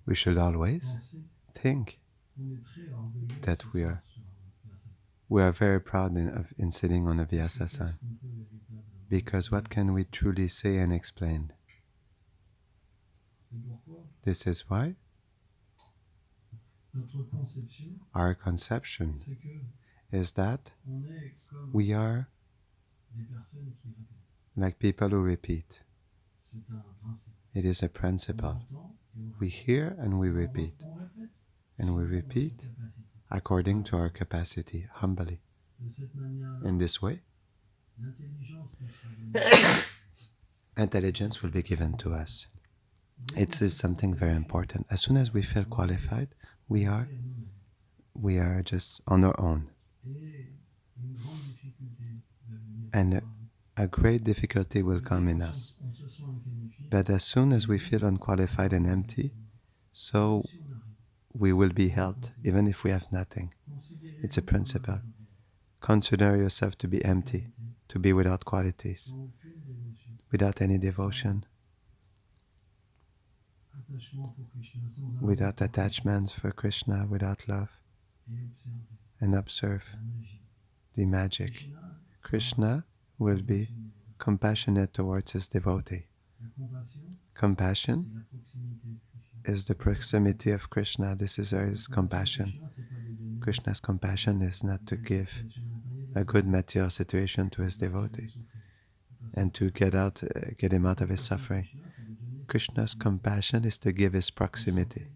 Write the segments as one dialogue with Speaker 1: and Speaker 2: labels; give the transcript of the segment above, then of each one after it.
Speaker 1: We should always think that we are very proud in sitting on a Vyasa-san, because what can we truly say and explain? This is why our conception is that we are like people who repeat. It is a principle. We hear and we repeat. And we repeat according to our capacity, humbly. In this way, intelligence will be given to us. It is something very important. As soon as we feel qualified, we are just on our own. And a great difficulty will come in us. But as soon as we feel unqualified and empty, so we will be helped, even if we have nothing. It's a principle. Consider yourself to be empty, to be without qualities, without any devotion, without attachments for Krishna, without love, and observe the magic. Krishna will be compassionate towards his devotee. Compassion is the proximity of Krishna. This is his compassion. Krishna's compassion is not to give a good material situation to his devotee and to get him out of his suffering. Krishna's compassion is to give his proximity.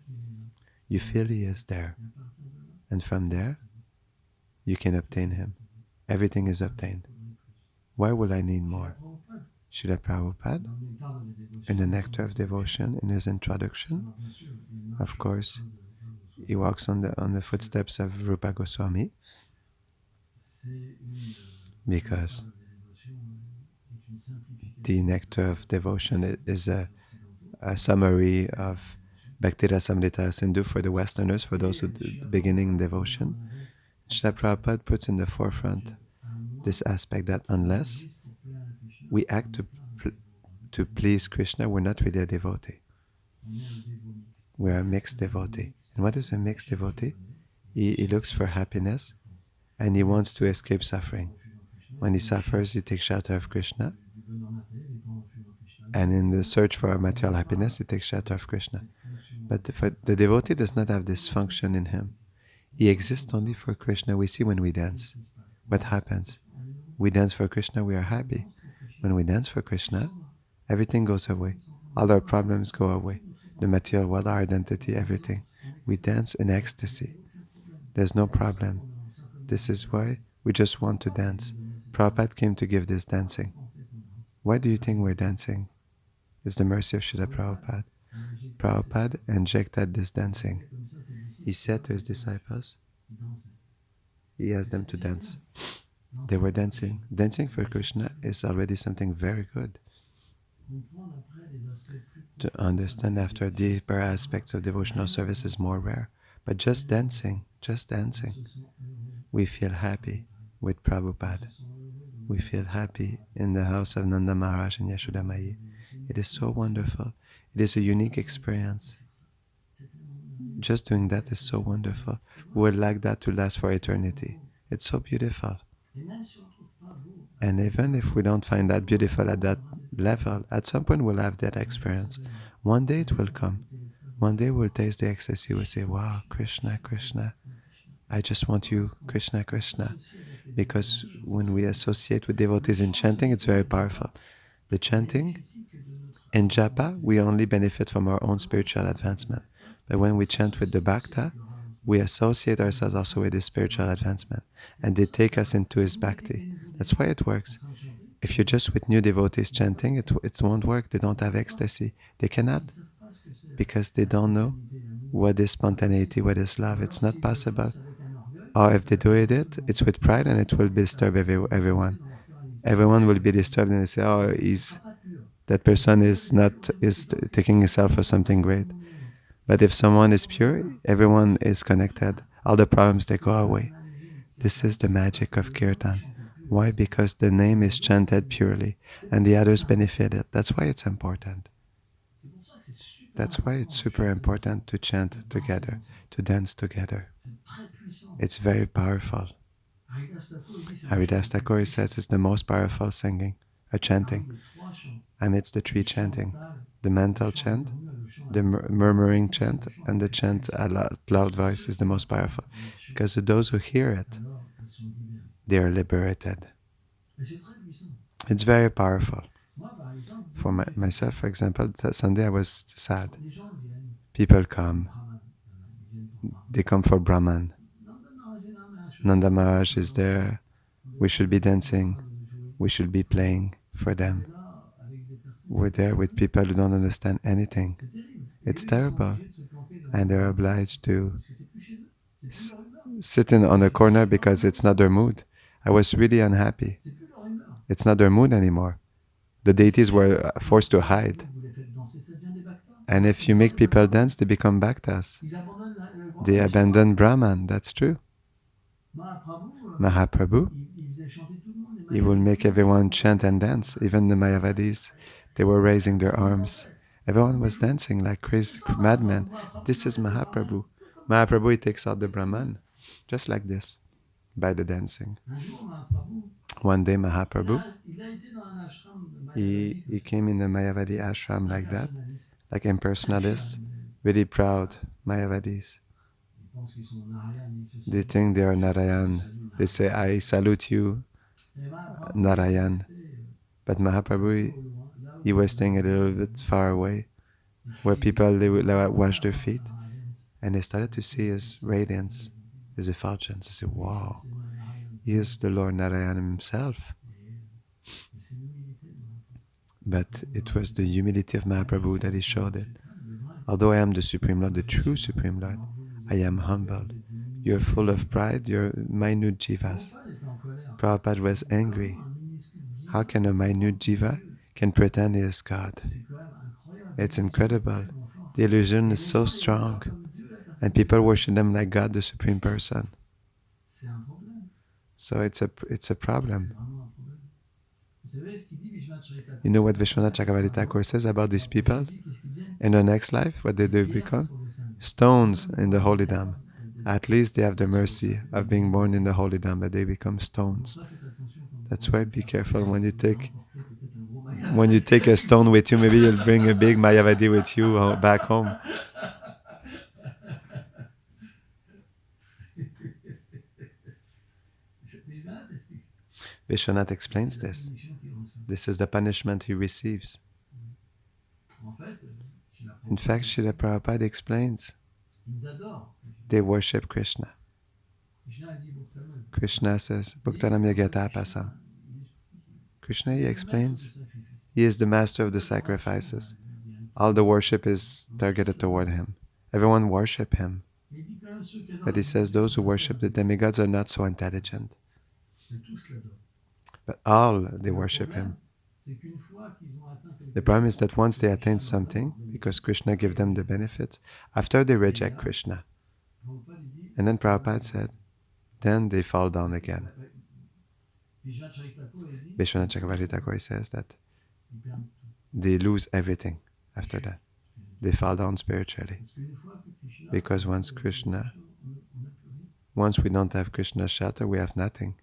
Speaker 1: You feel he is there, and from there you can obtain him. Everything is obtained. Why will I need more? Srila Prabhupada, in the Nectar of Devotion, in his introduction, of course, he walks on the footsteps of Rupa Goswami, because the Nectar of Devotion is a summary of Bhakti Rasamrita Sindhu for the Westerners, for those who are beginning in devotion. Srila Prabhupada puts in the forefront this aspect that unless we act to please Krishna, we're not really a devotee. We're a mixed devotee. And what is a mixed devotee? He looks for happiness and he wants to escape suffering. When he suffers, he takes shelter of Krishna. And in the search for material happiness, he takes shelter of Krishna. But the devotee does not have this function in him. He exists only for Krishna. We see when we dance. What happens? We dance for Krishna, we are happy. When we dance for Krishna, everything goes away. All our problems go away. The material world, our identity, everything. We dance in ecstasy. There's no problem. This is why we just want to dance. Prabhupada came to give this dancing. Why do you think we're dancing? It's the mercy of Srila Prabhupada. Prabhupada injected this dancing. He said to his disciples, he asked them to dance. They were dancing. Dancing for Krishna is already something very good. To understand after deeper aspects of devotional service is more rare. But just dancing, we feel happy with Prabhupada. We feel happy in the house of Nanda Maharaj and Yashoda Mai. It is so wonderful. It is a unique experience. Just doing that is so wonderful. We would like that to last for eternity. It's so beautiful. And even if we don't find that beautiful at that level, at some point we'll have that experience. One day it will come. One day we'll taste the ecstasy. We'll say, wow, Krishna, Krishna. I just want you, Krishna, Krishna. Because when we associate with devotees in chanting, it's very powerful. The chanting, in japa, we only benefit from our own spiritual advancement. But when we chant with the bhakta, we associate ourselves also with his spiritual advancement. And they take us into his bhakti. That's why it works. If you're just with new devotees chanting, it won't work. They don't have ecstasy. They cannot. Because they don't know what is spontaneity, what is love. It's not possible. Or if they do it, it's with pride and it will disturb everyone. Everyone will be disturbed and they say, oh, That person is not is taking himself for something great. But if someone is pure, everyone is connected. All the problems they go away. This is the magic of kirtan. Why? Because the name is chanted purely and the others benefit it. That's why it's important. That's why it's super important to chant together, to dance together. It's very powerful. Haridas Thakur says it's the most powerful singing, chanting, amidst the three chanting. The mental chant, the murmuring chant, and the chant at loud voice is the most powerful. Because those who hear it, they are liberated. It's very powerful. For myself, for example, Sunday I was sad. People come. They come for Brahman. Nanda Maharaj is there. We should be dancing. We should be playing for them. We're there with people who don't understand anything. It's terrible. And they're obliged to sit on a corner because it's not their mood. I was really unhappy. It's not their mood anymore. The deities were forced to hide. And if you make people dance, they become bhaktas. They abandon Brahman, that's true. Mahaprabhu, he will make everyone chant and dance. Even the Mayavadis, they were raising their arms. Everyone was dancing like crazy madmen. This is Mahaprabhu. Mahaprabhu, he takes out the Brahman, just like this, by the dancing. One day Mahaprabhu, he came in the Mayavadi ashram like that, like impersonalists, really proud Mayavadis. They think they are Narayan. They say, I salute you, Narayan. But Mahaprabhu, he was staying a little bit far away, where people, they would wash their feet. And they started to see his radiance, his effulgence. They said, wow, he is the Lord Narayan himself. But it was the humility of Mahaprabhu that he showed it. Although I am the Supreme Lord, the true Supreme Lord, I am humble. You're full of pride, you're minute jivas. Prabhupada was angry. How can a minute jiva can pretend he is God? It's incredible. The illusion is so strong. And people worship them like God, the Supreme Person. So it's a problem. You know what Vishwanath Chakravarti Thakur says about these people? In the next life, what they do become? Stones in the holy dam. At least they have the mercy of being born in the holy dam, but they become stones. That's why be careful when you take a stone with you. Maybe you'll bring a big Mayavadi with you back home. Vishwanath explains this. This is the punishment he receives. In fact, Srila Prabhupada explains, they worship Krishna. Krishna says, Bhuktanam Yagata Pasam. Krishna, he explains, he is the master of the sacrifices. All the worship is targeted toward him. Everyone worship him. But he says those who worship the demigods are not so intelligent. But all, they worship him. The problem is that once they attain something, because Krishna gives them the benefit, after they reject Krishna. And then Prabhupada said, then they fall down again. Vishwanath Chakravarti Thakur says that they lose everything after that. They fall down spiritually. Because once we don't have Krishna's shelter, we have nothing.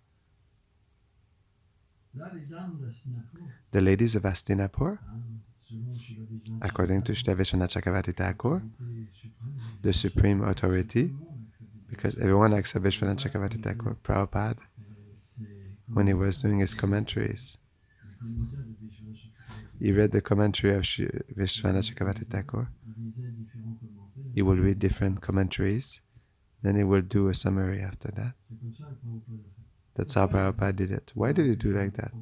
Speaker 1: The ladies of Hastinapur, according to Srila Vishwanath Chakravarti Thakur, the supreme authority, because everyone accepts Vishwanath Chakravarti Thakur, Prabhupada, when he was doing his commentaries, he read the commentary of Vishwanath Chakravarti Thakur. He will read different commentaries, then he will do a summary after that. That's how Prabhupada did it. Why did he do like that?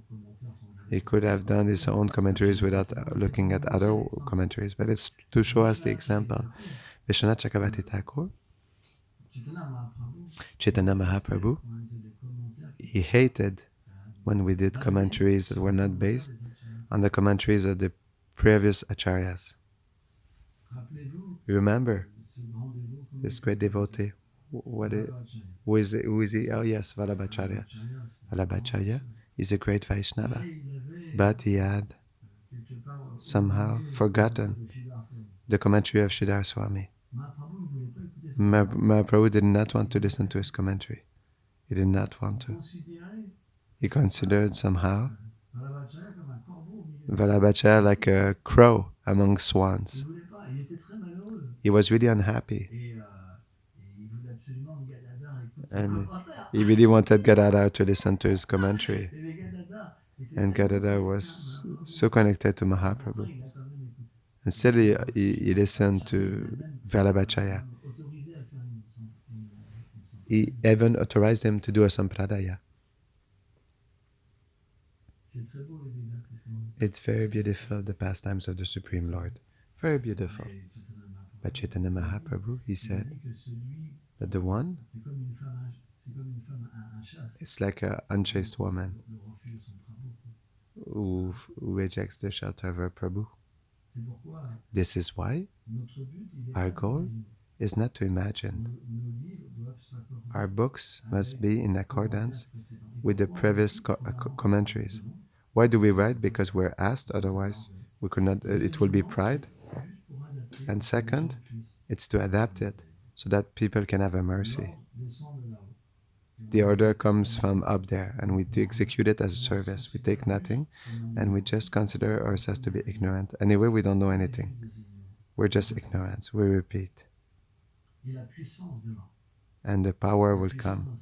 Speaker 1: He could have done his own commentaries without looking at other commentaries, but it's to show us the example. Vishwanath Chakravarti Thakur, Chaitanya Mahaprabhu, he hated when we did commentaries that were not based on the commentaries of the previous acharyas. You remember this great devotee? Who is he? Oh yes, Vallabhacharya. Vallabhacharya is a great Vaishnava, but he had somehow forgotten the commentary of Sridhar Swami. Mahaprabhu did not want to listen to his commentary. He did not want to. He considered somehow Vallabhacharya like a crow among swans. He was really unhappy. And he really wanted Gadadhar to listen to his commentary. And Gadadhar was so connected to Mahaprabhu. And still he listened to Vallabhacharya. He even authorized him to do a sampradaya. It's very beautiful, the pastimes of the Supreme Lord. Very beautiful. But Chaitanya Mahaprabhu, he said that the one is like an unchaste woman who rejects the shelter of her Prabhu. This is why our goal is not to imagine. Our books must be in accordance with the previous commentaries. Why do we write? Because we're asked, otherwise we could not. It will be pride. And second, it's to adapt it so that people can have a mercy. The order comes from up there, and we execute it as a service. We take nothing, and we just consider ourselves to be ignorant. Anyway, we don't know anything. We're just ignorance. We repeat. And the power will come.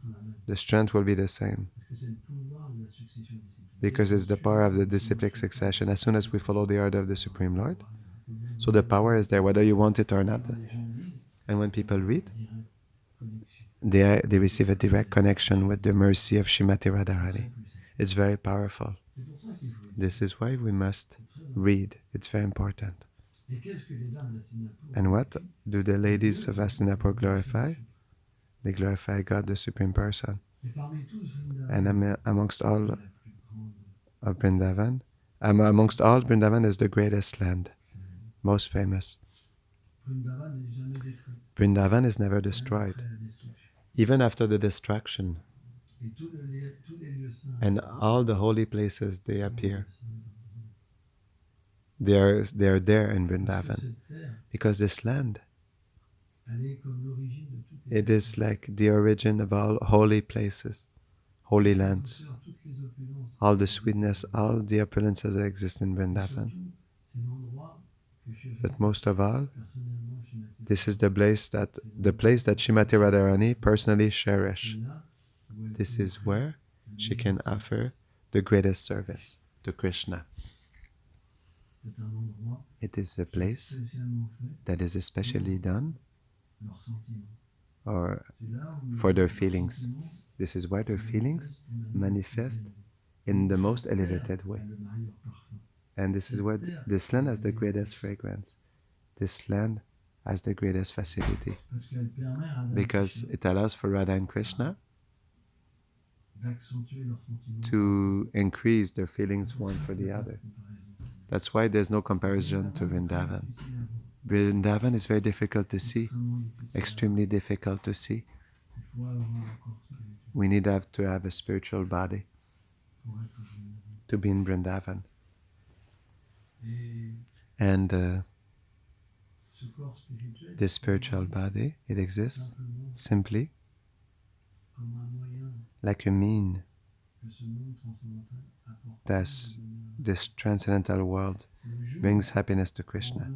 Speaker 1: The strength will be the same. Because it's the power of the disciplic succession. As soon as we follow the order of the Supreme Lord, so the power is there, whether you want it or not. And when people read, they receive a direct connection with the mercy of Srimati Radharani. It's very powerful. This is why we must read. It's very important. And what do the ladies of Hastinapur glorify? They glorify God, the Supreme Person. And amongst all of Vrindavan, Vrindavan is the greatest land, most famous. Vrindavan is never destroyed. Even after the destruction, and all the holy places, they appear. They are there in Vrindavan. Because this land, it is like the origin of all holy places, holy lands. All the sweetness, all the opulences that exist in Vrindavan. But most of all, this is the place that Srimati Radharani personally cherishes. This is where she can offer the greatest service to Krishna. It is a place that is especially done or for their feelings. This is where their feelings manifest in the most elevated way. And this is where this land has the greatest fragrance. This land has the greatest facility. Because it allows for Radha and Krishna to increase their feelings one for the other. That's why there's no comparison to Vrindavan. Vrindavan is very difficult to see, extremely difficult to see. We need to have a spiritual body to be in Vrindavan. And this spiritual body, it exists simply like a mean that this transcendental world brings happiness to Krishna.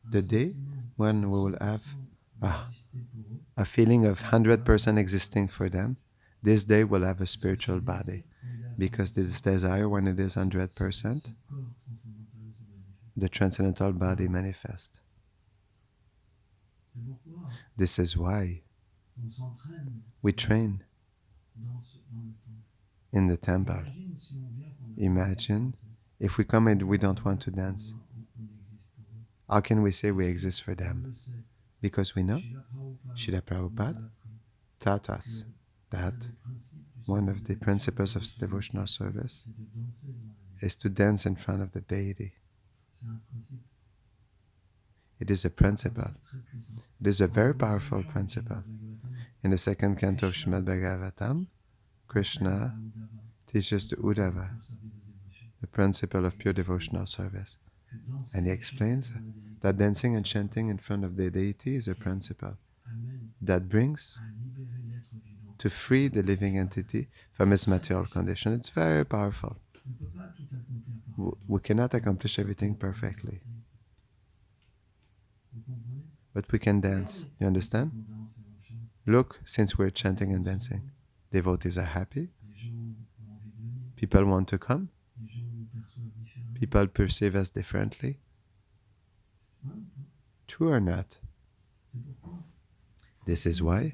Speaker 1: The day when we will have a feeling of 100% existing for them, this day will have a spiritual body. Because this desire, when it is 100%, the transcendental body manifests. This is why we train in the temple. Imagine if we come and we don't want to dance. How can we say we exist for them? Because we know Srila Prabhupada taught us that one of the principles of devotional service is to dance in front of the deity. It is a principle. It is a very powerful principle. In the second canto of Srimad Bhagavatam, Krishna teaches to Uddhava the principle of pure devotional service. And he explains that dancing and chanting in front of the deity is a principle that brings to free the living entity from its material condition. It's very powerful. We cannot accomplish everything perfectly, but we can dance. You understand? Look, since we're chanting and dancing, devotees are happy, people want to come, people perceive us differently. True or not? This is why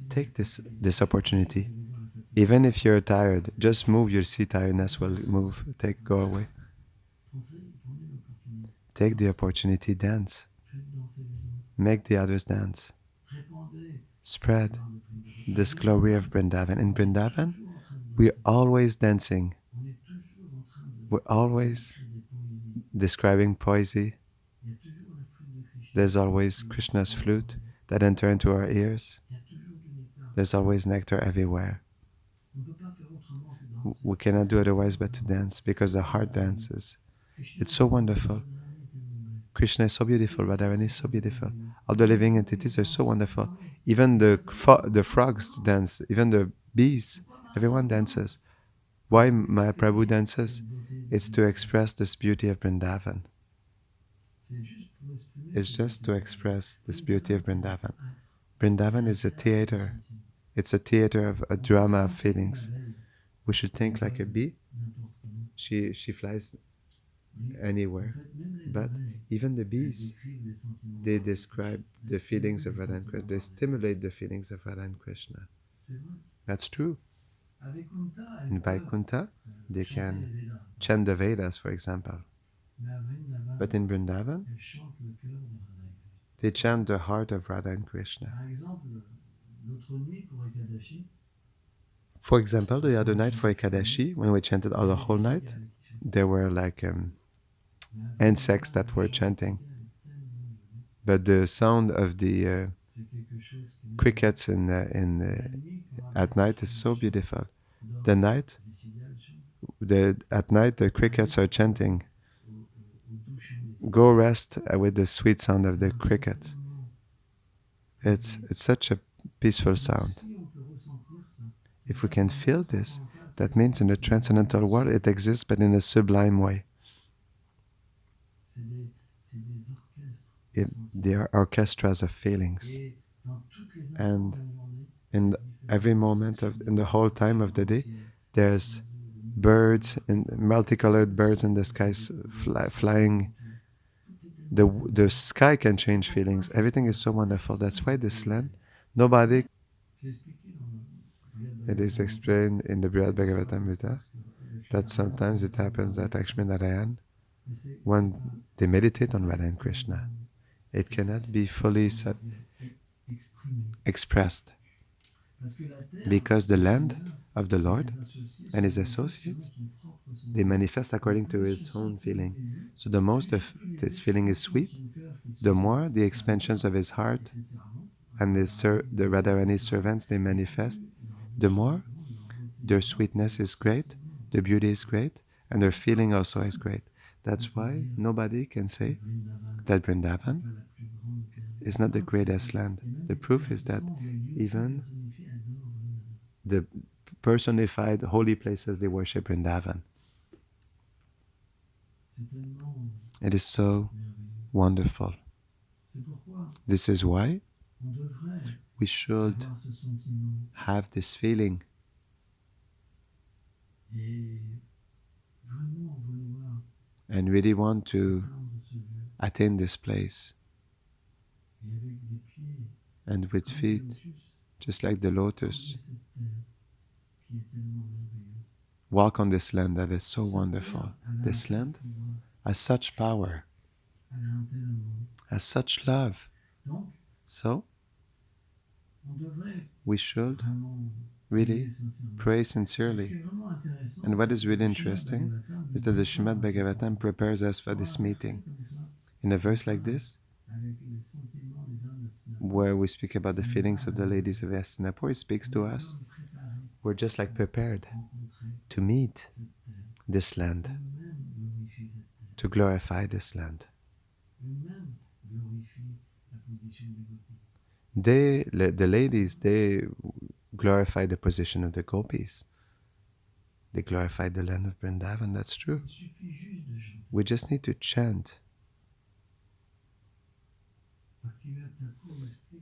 Speaker 1: take this opportunity. Even if you're tired, just move. You'll see tiredness will move. Go away. Take the opportunity, dance. Make the others dance. Spread this glory of Vrindavan. In Vrindavan, we're always dancing. We're always describing poesy. There's always Krishna's flute that enter into our ears. There's always nectar everywhere. We cannot do otherwise but to dance because the heart dances. It's so wonderful. Krishna is so beautiful, Radharani is so beautiful. All the living entities are so wonderful. Even the frogs dance, even the bees, everyone dances. Why Mahaprabhu dances? It's to express this beauty of Vrindavan. It's just to express this beauty of Vrindavan. Vrindavan is a theater. It's a theater of a drama of feelings. We should think like a bee. She flies anywhere. But even the bees, they describe the feelings of Radha and Krishna. They stimulate the feelings of Radha and Krishna. That's true. In Vaikuntha, they can chant the Vedas, for example. But in Vrindavan, they chant the heart of Radha and Krishna. For example, the other night for Ekadashi, when we chanted all the whole night, there were like insects that were chanting. But the sound of the crickets at night is so beautiful. At night the crickets are chanting. Go rest with the sweet sound of the crickets. It's such a peaceful sound. If we can feel this, that means in the transcendental world it exists, but in a sublime way. They are orchestras of feelings. And in every moment, in the whole time of the day, there's birds, multicolored birds in the skies flying. The sky can change feelings. Everything is so wonderful. That's why this land, nobody... It is explained in the Brihad Bhagavatamrita that sometimes it happens that Lakshmi Narayan, when they meditate on Radha and Krishna, it cannot be fully expressed because the land of the Lord and His associates, they manifest according to His own feeling. So the most of this feeling is sweet, the more the expansions of His heart and the Radharani's servants, they manifest, the more their sweetness is great, their beauty is great, and their feeling also is great. That's why nobody can say that Vrindavan is not the greatest land. The proof is that even the personified holy places, they worship Vrindavan. It is so wonderful. This is why we should have this feeling and really want to attain this place. And with feet, just like the lotus, walk on this land that is so wonderful. This land has such power, has such love. So, we should really pray sincerely. And what is really interesting is that the Srimad Bhagavatam prepares us for this meeting. In a verse like this, where we speak about the feelings of the ladies of Hastinapur, it speaks to us. We're just like prepared to meet this land, to glorify this land. The ladies, they glorify the position of the gopis. They glorify the land of Vrindavan, that's true. We just need to chant.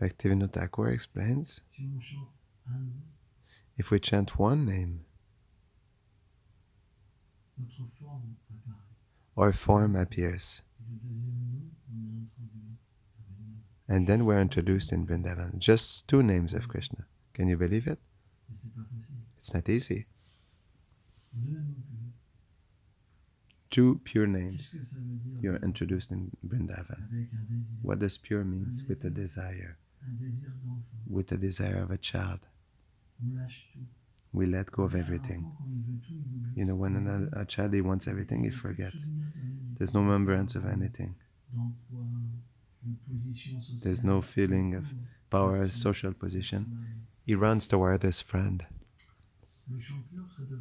Speaker 1: Bhaktivinoda Thakur explains, if we chant one name, our form appears. And then we're introduced in Vrindavan. Just two names of Krishna. Can you believe it? It's not easy. Two pure names. You're introduced in Vrindavan. What does pure means? With a desire. With the desire of a child. We let go of everything. You know, when a child, he wants everything, he forgets. There's no remembrance of anything. There's no feeling of power, social position. He runs toward his friend.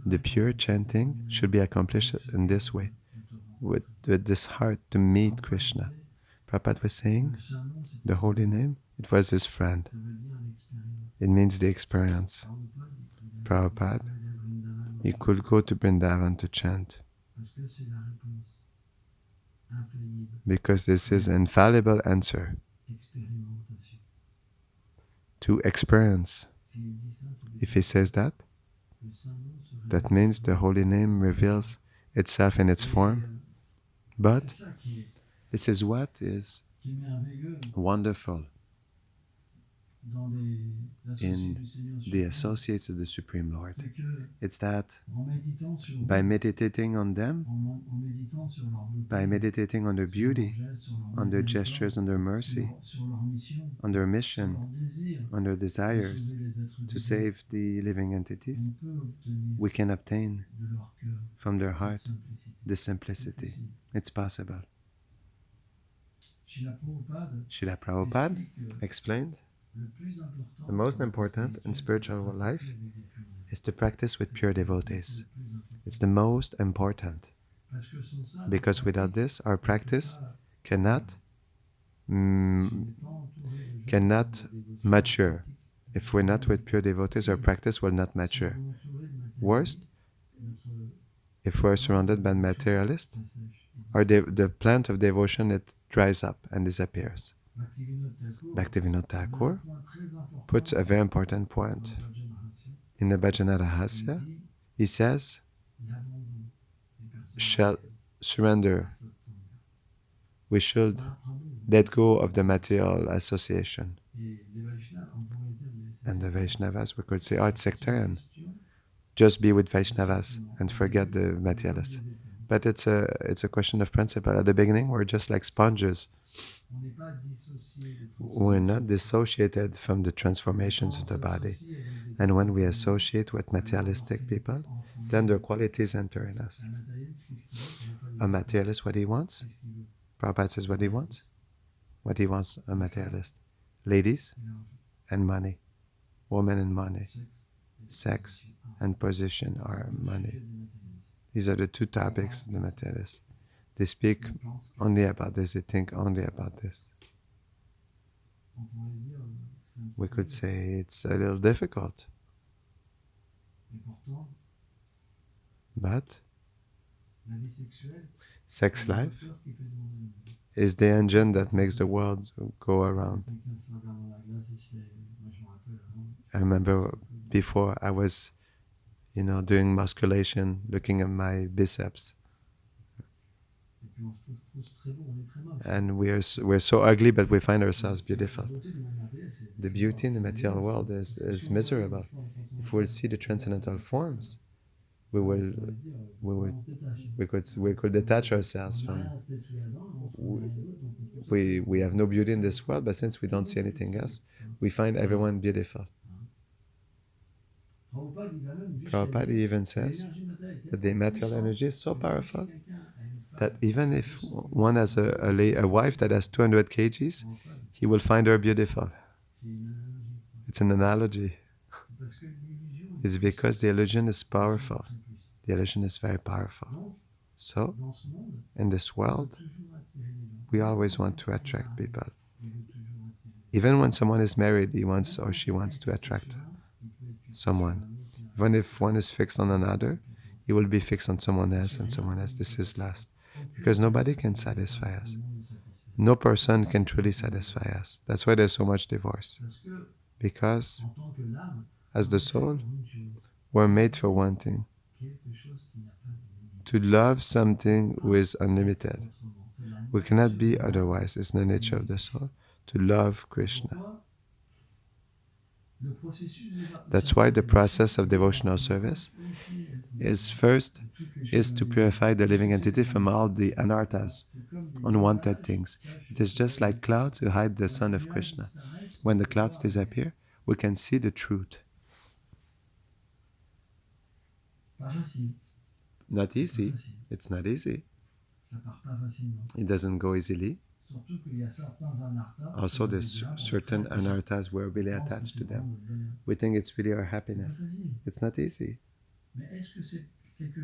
Speaker 1: The pure chanting should be accomplished in this way, with this heart to meet Krishna. Prabhupada was saying, the holy name, it was his friend. It means the experience. Prabhupada, he could go to Vrindavan to chant, because this is an infallible answer to experience. If he says that, that means the holy name reveals itself in its form. But this is what is wonderful in the associates of the Supreme Lord. It's that by meditating on them, by meditating on their beauty, on their gestures, on their mercy, on their mission, on their desires to save the living entities, we can obtain from their heart the simplicity. It's possible. Srila Prabhupada explained, the most important in spiritual life is to practice with pure devotees. It's the most important. Because without this, our practice cannot mature. If we're not with pure devotees, our practice will not mature. Worst, if we're surrounded by materialists, the plant of devotion, it dries up and disappears. Bhaktivinoda Thakur puts a very important point. In the Bhajana Rahasya, he says, shall surrender. We should let go of the material association. And the Vaishnavas, we could say, oh, it's sectarian. Just be with Vaishnavas and forget the materialists. But it's a question of principle. At the beginning, we're just like sponges. We're not dissociated from the transformations of the body. And when we associate with materialistic people, then their qualities enter in us. A materialist, what he wants? Prabhupada says what he wants? What he wants, a materialist? Ladies and money. Women and money. Sex and position are money. These are the two topics of the materialists. They speak only about this, they think only about this. We could say it's a little difficult. But sex life is the engine that makes the world go around. I remember before I was, doing musculation, looking at my biceps. And we're so ugly, but we find ourselves beautiful. The beauty in the material world is miserable. If we'll see the transcendental forms, we could detach ourselves from. We have no beauty in this world, but since we don't see anything else, we find everyone beautiful. Prabhupada even says that the material energy is so powerful that even if one has a wife that has 200 kgs, he will find her beautiful. It's an analogy. It's because the illusion is powerful. The illusion is very powerful. So, in this world, we always want to attract people. Even when someone is married, he wants or she wants to attract someone. Even if one is fixed on another, he will be fixed on someone else and someone else. This is lust. Because nobody can satisfy us. No person can truly satisfy us. That's why there's so much divorce. Because as the soul, we're made for one thing: to love something who is unlimited. We cannot be otherwise. It's the nature of the soul to love Krishna. That's why the process of devotional service is first is to purify the living entity from all the anarthas, unwanted things. It is just like clouds who hide the sun of Krishna. When the clouds disappear, we can see the truth. Not easy. It's not easy. It doesn't go easily. Also, there's certain anarthas we're really attached to them. We think it's really our happiness. It's not easy.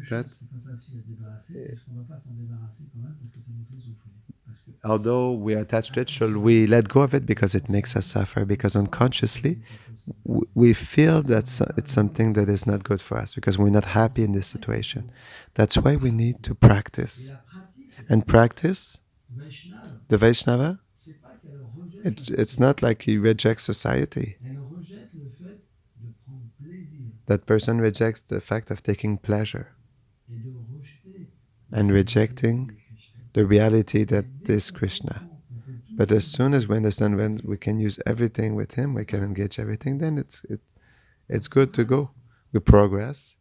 Speaker 1: But although we are attached to it, should we let go of it because it makes us suffer? Because unconsciously, we feel that it's something that is not good for us because we're not happy in this situation. That's why we need to practice. And practice, the Vaishnava, it's not like he rejects society. That person rejects the fact of taking pleasure and rejecting the reality that is Krishna. But as soon as we understand when we can use everything with him, we can engage everything, then it's good to go. We progress.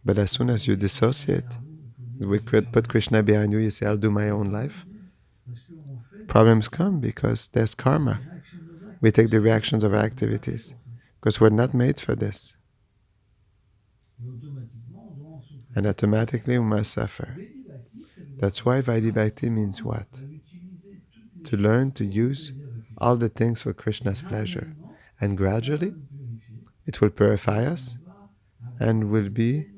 Speaker 1: But as soon as you dissociate, we could put Krishna behind you, you say, I'll do my own life. Problems come because there's karma. We take the reactions of our activities because we're not made for this. And automatically we must suffer. That's why Vaidhi Bhakti means what? To learn to use all the things for Krishna's pleasure. And gradually, it will purify us and we'll be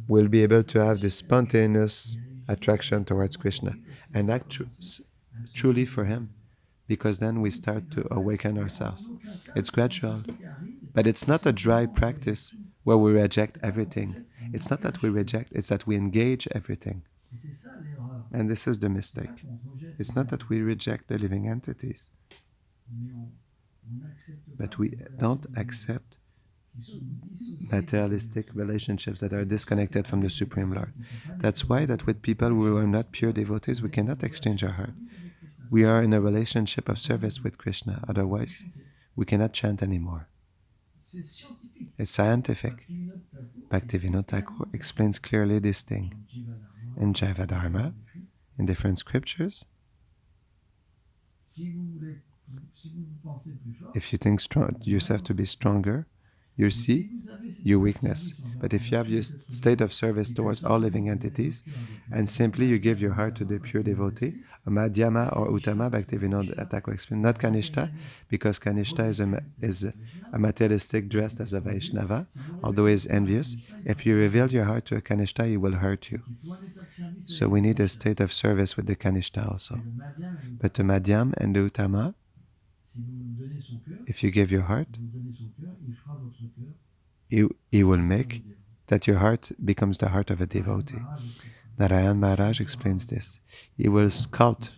Speaker 1: able to have this spontaneous attraction towards Krishna and act truly for him, because then we start to awaken ourselves. It's gradual, but it's not a dry practice where we reject everything. It's not that we reject, it's that we engage everything. And this is the mistake. It's not that we reject the living entities, but we don't accept materialistic relationships that are disconnected from the Supreme Lord. That's why that with people who are not pure devotees, we cannot exchange our heart. We are in a relationship of service with Krishna. Otherwise, we cannot chant anymore. It's scientific. Bhaktivinoda Thakur explains clearly this thing in Jaiva Dharma, in different scriptures. If you think yourself to be stronger, you see your weakness. But if you have your state of service towards all living entities, and simply you give your heart to the pure devotee, a Madhyama or Uttama, Bhaktivinoda Thakur explains, not Kanishta, because Kanishta is a materialistic dressed as a Vaishnava, although he is envious. If you reveal your heart to a Kanishta, he will hurt you. So we need a state of service with the Kanishta also. But the Madhyam and the Uttama, if you give your heart, he will make that your heart becomes the heart of a devotee. Narayan Maharaj explains this. He will sculpt,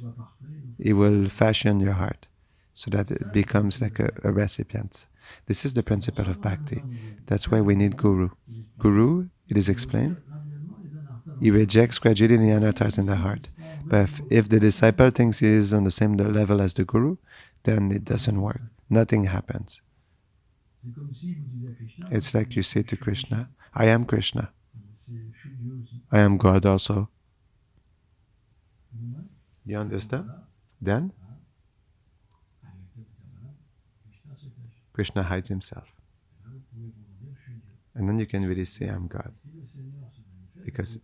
Speaker 1: he will fashion your heart so that it becomes like a recipient. This is the principle of bhakti. That's why we need Guru. Guru, it is explained, he rejects gradually the anarthas in the heart. But if the disciple thinks he is on the same level as the Guru, then it doesn't work. Nothing happens. It's like you say to Krishna, I am Krishna. I am God also. You understand? Then Krishna hides himself. And then you can really say, I'm God. Because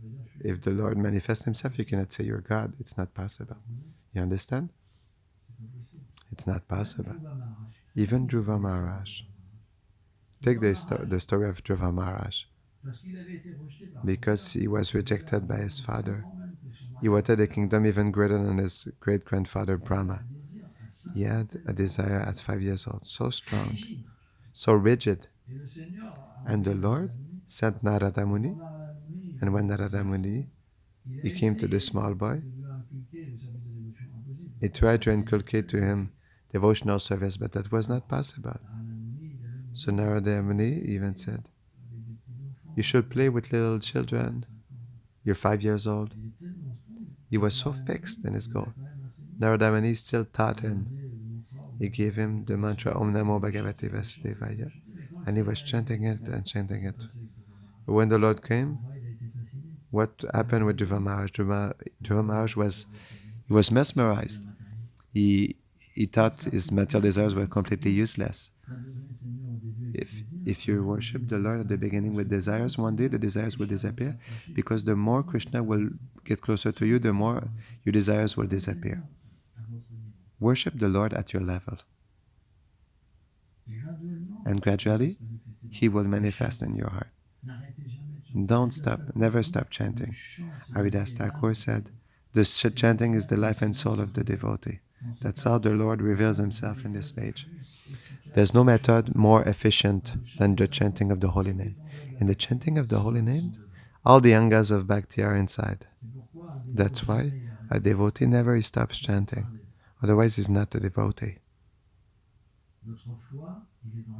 Speaker 1: if the Lord manifests himself, you cannot say you're God. It's not possible. You understand? It's not possible. Even Dhruva Maharaj. Take the story of Dhruva Maharaj. Because he was rejected by his father, he wanted a kingdom even greater than his great-grandfather Brahma. He had a desire at 5 years old, so strong, so rigid. And the Lord sent Narada Muni, and when Narada Muni, he came to the small boy, he tried to inculcate to him devotional service, but that was not possible. So Narada Muni even said, you should play with little children. You're 5 years old. He was so fixed in his goal. Narada Muni still taught him. He gave him the mantra Om Namo Bhagavate Vasudevaya, and he was chanting it and chanting it. But when the Lord came, what happened with Dhruva Maharaj? Dhruva Maharaj was mesmerized. He thought his material desires were completely useless. If you worship the Lord at the beginning with desires, one day the desires will disappear, because the more Krishna will get closer to you, the more your desires will disappear. Worship the Lord at your level, and gradually He will manifest in your heart. Don't stop, never stop chanting. Haridas Thakur said, the chanting is the life and soul of the devotee. That's how the Lord reveals himself in this age. There's no method more efficient than the chanting of the holy name. In the chanting of the holy name, all the angas of bhakti are inside. That's why a devotee never stops chanting. Otherwise, he's not a devotee.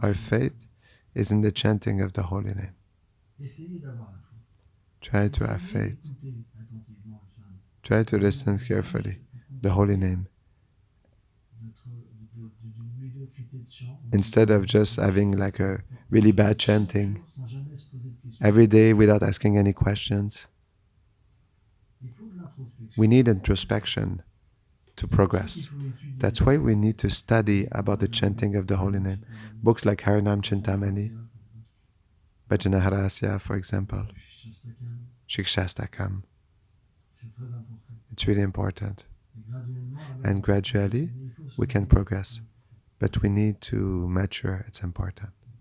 Speaker 1: Our faith is in the chanting of the holy name. Try to have faith. Try to listen carefully. The holy name. Instead of just having like a really bad chanting every day without asking any questions. We need introspection to progress. That's why we need to study about the chanting of the holy name. Books like Harinam Chintamani, Bhajana Harasya, for example, Shikshastakam. It's really important. And gradually we can progress. But we need to mature, it's important.